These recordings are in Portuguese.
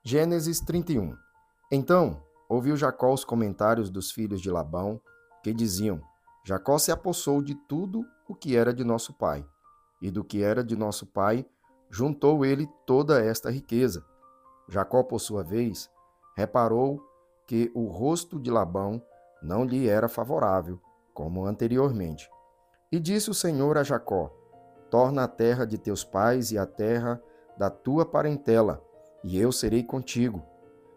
Gênesis 31. Então, ouviu Jacó os comentários dos filhos de Labão, que diziam: Jacó se apossou de tudo o que era de nosso pai, e do que era de nosso pai, juntou ele toda esta riqueza. Jacó, por sua vez, reparou que o rosto de Labão não lhe era favorável, como anteriormente. E disse o Senhor a Jacó: Torna a terra de teus pais e a terra da tua parentela, e eu serei contigo.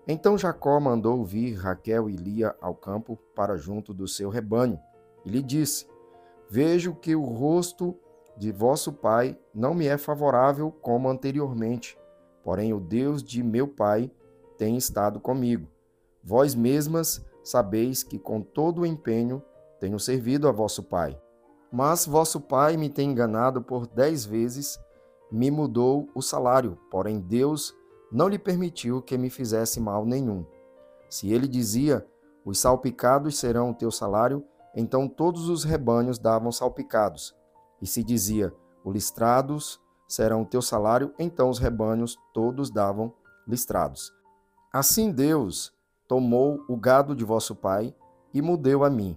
Então Jacó mandou vir Raquel e Lia ao campo para junto do seu rebanho, e lhe disse: Vejo que o rosto de vosso pai não me é favorável como anteriormente, porém o Deus de meu pai tem estado comigo. Vós mesmas sabeis que com todo o empenho tenho servido a vosso pai. Mas vosso pai me tem enganado por 10 vezes, me mudou o salário, porém Deus não lhe permitiu que me fizesse mal nenhum. Se ele dizia: Os salpicados serão o teu salário, então todos os rebanhos davam salpicados. E se dizia: Os listrados serão o teu salário, então os rebanhos todos davam listrados. Assim Deus tomou o gado de vosso pai e mudeu a mim.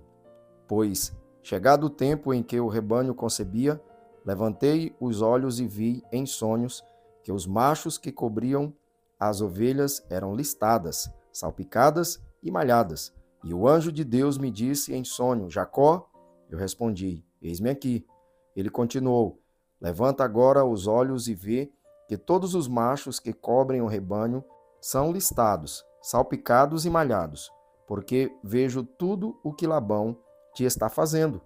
Pois, chegado o tempo em que o rebanho concebia, levantei os olhos e vi em sonhos que os machos que cobriam as ovelhas eram listadas, salpicadas e malhadas. E o anjo de Deus me disse em sonho: Jacó? Eu respondi: Eis-me aqui. Ele continuou: Levanta agora os olhos e vê que todos os machos que cobrem o rebanho são listados, salpicados e malhados, porque vejo tudo o que Labão te está fazendo.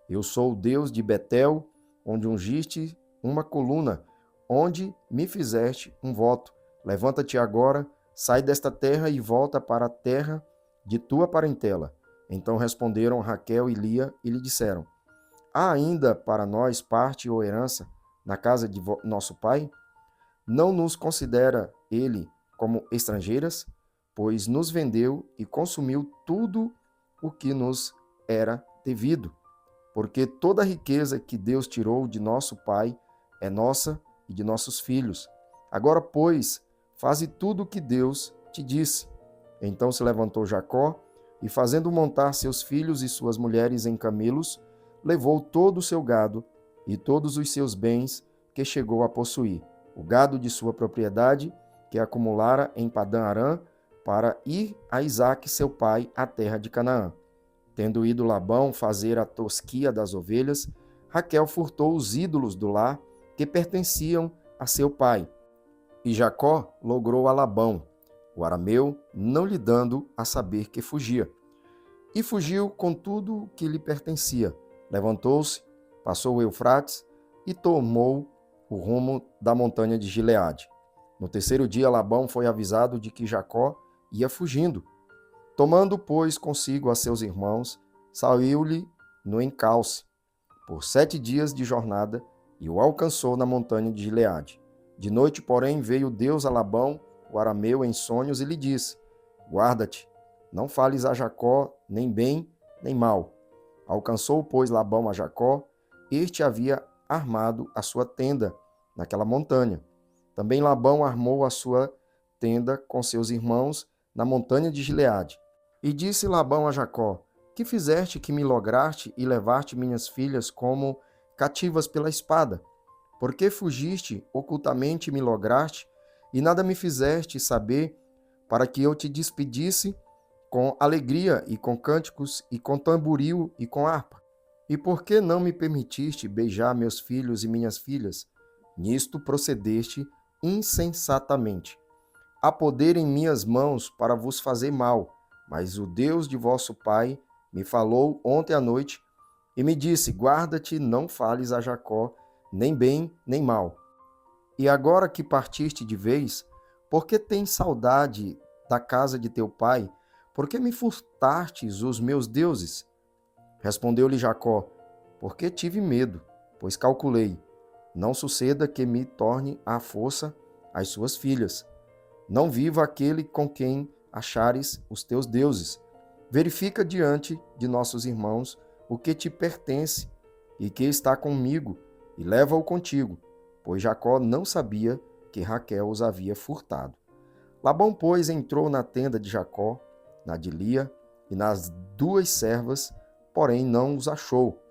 Eu sou o Deus de Betel, onde ungiste uma coluna, onde me fizeste um voto. Levanta-te agora, sai desta terra e volta para a terra de tua parentela. Então responderam Raquel e Lia e lhe disseram: Há ainda para nós parte ou herança na casa de nosso pai? Não nos considera ele como estrangeiras? Pois nos vendeu e consumiu tudo o que nos era devido. Porque toda a riqueza que Deus tirou de nosso pai é nossa e de nossos filhos. Agora, pois, faze tudo o que Deus te disse. Então se levantou Jacó e, fazendo montar seus filhos e suas mulheres em camelos, levou todo o seu gado e todos os seus bens que chegou a possuir, o gado de sua propriedade, que acumulara em Padã-Arã, para ir a Isaque seu pai à terra de Canaã. Tendo ido Labão fazer a tosquia das ovelhas, Raquel furtou os ídolos do lar que pertenciam a seu pai. E Jacó logrou a Labão, o arameu, não lhe dando a saber que fugia. E fugiu com tudo o que lhe pertencia. Levantou-se, passou o Eufrates e tomou o rumo da montanha de Gileade. No terceiro dia, Labão foi avisado de que Jacó ia fugindo. Tomando, pois, consigo a seus irmãos, saiu-lhe no encalce, por 7 dias de jornada, e o alcançou na montanha de Gileade. De noite, porém, veio Deus a Labão, o arameu, em sonhos, e lhe disse: Guarda-te, não fales a Jacó nem bem nem mal. Alcançou, pois, Labão a Jacó, este havia armado a sua tenda naquela montanha. Também Labão armou a sua tenda com seus irmãos na montanha de Gileade. E disse Labão a Jacó: Que fizeste que me lograste e levaste minhas filhas como cativas pela espada? Por que fugiste ocultamente e me lograste, e nada me fizeste saber, para que eu te despedisse com alegria e com cânticos e com tamboril e com harpa? E por que não me permitiste beijar meus filhos e minhas filhas? Nisto procedeste insensatamente. Há poder em minhas mãos para vos fazer mal, mas o Deus de vosso pai me falou ontem à noite e me disse: Guarda-te, não fales a Jacó, nem bem nem mal. E agora que partiste de vez, por que tens saudade da casa de teu pai? Por que me furtastes os meus deuses? Respondeu-lhe Jacó: Porque tive medo, pois calculei, não suceda que me torne à força as suas filhas. Não viva aquele com quem achares os teus deuses. Verifica diante de nossos irmãos o que te pertence e que está comigo, e leva-o contigo, pois Jacó não sabia que Raquel os havia furtado. Labão, pois, entrou na tenda de Jacó, na de Lia e nas duas servas, porém não os achou.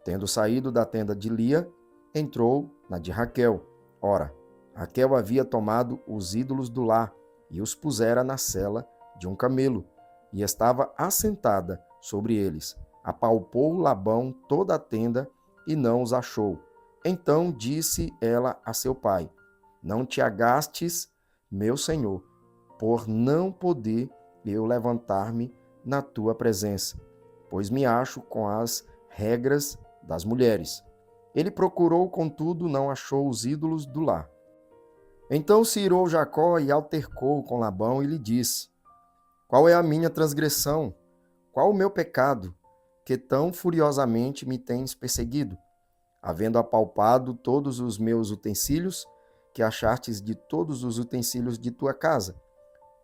Tendo saído da tenda de Lia, entrou na de Raquel. Ora, Raquel havia tomado os ídolos do lar e os pusera na sela de um camelo, e estava assentada sobre eles. Apalpou Labão toda a tenda e não os achou. Então disse ela a seu pai: Não te agastes, meu senhor, por não poder eu levantar-me na tua presença, pois me acho com as regras das mulheres. Ele procurou, contudo, não achou os ídolos do lar. Então se irou Jacó e altercou com Labão e lhe disse: Qual é a minha transgressão? Qual o meu pecado, que tão furiosamente me tens perseguido? Havendo apalpado todos os meus utensílios, que achartes de todos os utensílios de tua casa.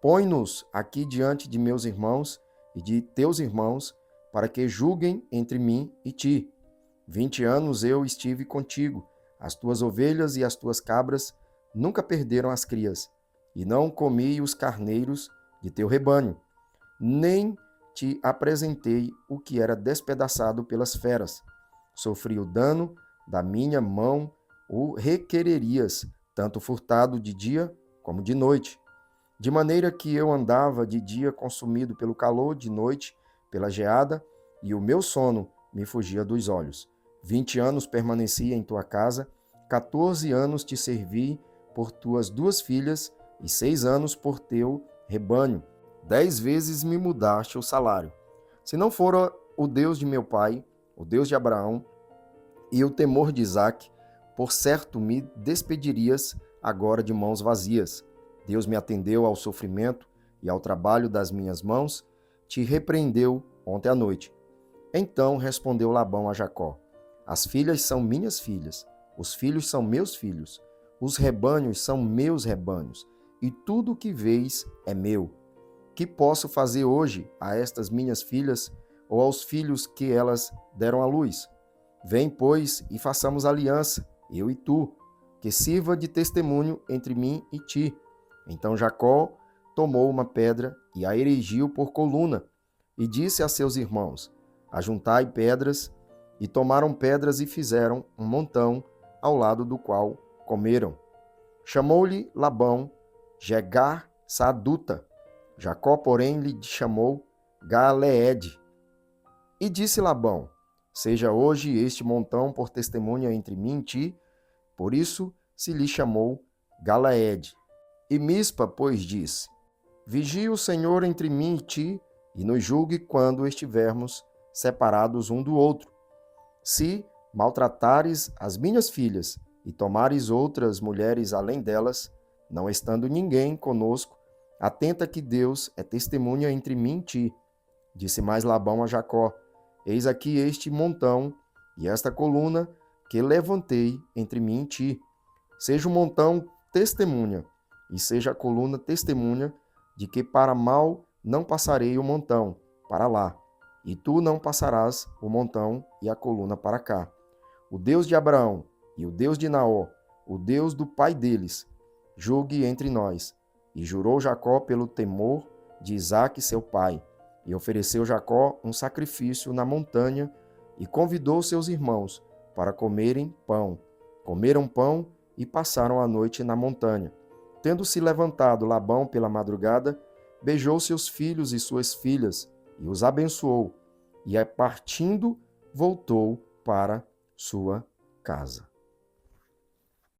Põe-nos aqui diante de meus irmãos e de teus irmãos, para que julguem entre mim e ti. 20 anos eu estive contigo, as tuas ovelhas e as tuas cabras nunca perderam as crias, e não comi os carneiros de teu rebanho, nem te apresentei o que era despedaçado pelas feras. Sofri o dano da minha mão, o requererias, tanto furtado de dia como de noite. De maneira que eu andava de dia consumido pelo calor, de noite pela geada, e o meu sono me fugia dos olhos. 20 anos permaneci em tua casa, 14 anos te servi por tuas 2 filhas, e 6 anos por teu rebanho. 10 vezes me mudaste o salário. Se não fora o Deus de meu pai, o Deus de Abraão, e o temor de Isaque, por certo me despedirias agora de mãos vazias. Deus me atendeu ao sofrimento e ao trabalho das minhas mãos, te repreendeu ontem à noite. Então respondeu Labão a Jacó: As filhas são minhas filhas, os filhos são meus filhos, os rebanhos são meus rebanhos, e tudo o que vês é meu. Que posso fazer hoje a estas minhas filhas ou aos filhos que elas deram à luz? Vem, pois, e façamos aliança, eu e tu, que sirva de testemunho entre mim e ti. Então Jacó tomou uma pedra e a erigiu por coluna, e disse a seus irmãos: Ajuntai pedras, e tomaram pedras e fizeram um montão, ao lado do qual comeram. Chamou-lhe Labão Jegar Saduta. Jacó, porém, lhe chamou Galeede. E disse Labão: Seja hoje este montão por testemunha entre mim e ti. Por isso se lhe chamou Galeede. E Mispa, pois, disse: Vigie o Senhor entre mim e ti, e nos julgue quando estivermos separados um do outro. Se maltratares as minhas filhas e tomares outras mulheres além delas, não estando ninguém conosco, atenta que Deus é testemunha entre mim e ti. Disse mais Labão a Jacó: Eis aqui este montão e esta coluna que levantei entre mim e ti. Seja o montão testemunha, e seja a coluna testemunha de que para mal não passarei o montão para lá, e tu não passarás o montão e a coluna para cá. O Deus de Abraão e o Deus de Naó, o Deus do pai deles, julgue entre nós. E jurou Jacó pelo temor de Isaque seu pai, e ofereceu Jacó um sacrifício na montanha, e convidou seus irmãos para comerem pão. Comeram pão e passaram a noite na montanha. Tendo-se levantado Labão pela madrugada, beijou seus filhos e suas filhas, e os abençoou, e partindo voltou para sua casa.